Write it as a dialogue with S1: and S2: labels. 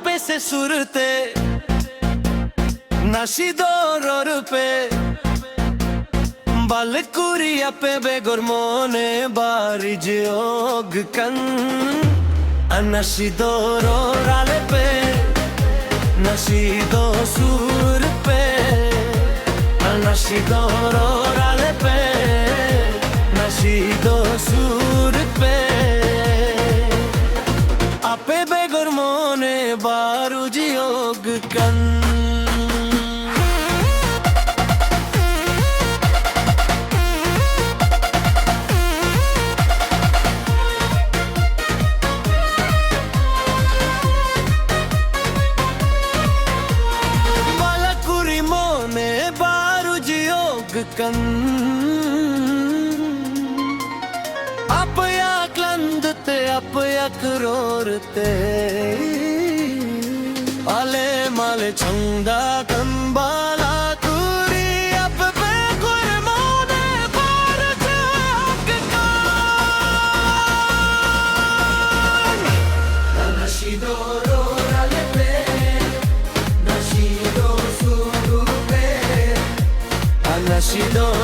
S1: पे से सुरते नाशिदोर पे बालकुरिया पे बेगुरमोने बारिज ओगकन नाशिदोरो राले पे नाशिदो सुर पे नाशिदोरो राले पे नाशिदो सुर पे आपे बेगुरमोने बारुज ओगकन kan apaya klandte apaya krorte ale male chanda kambala kuri ap pe gurmone parche akkan nashidoro rale pe nashido suru pe nashido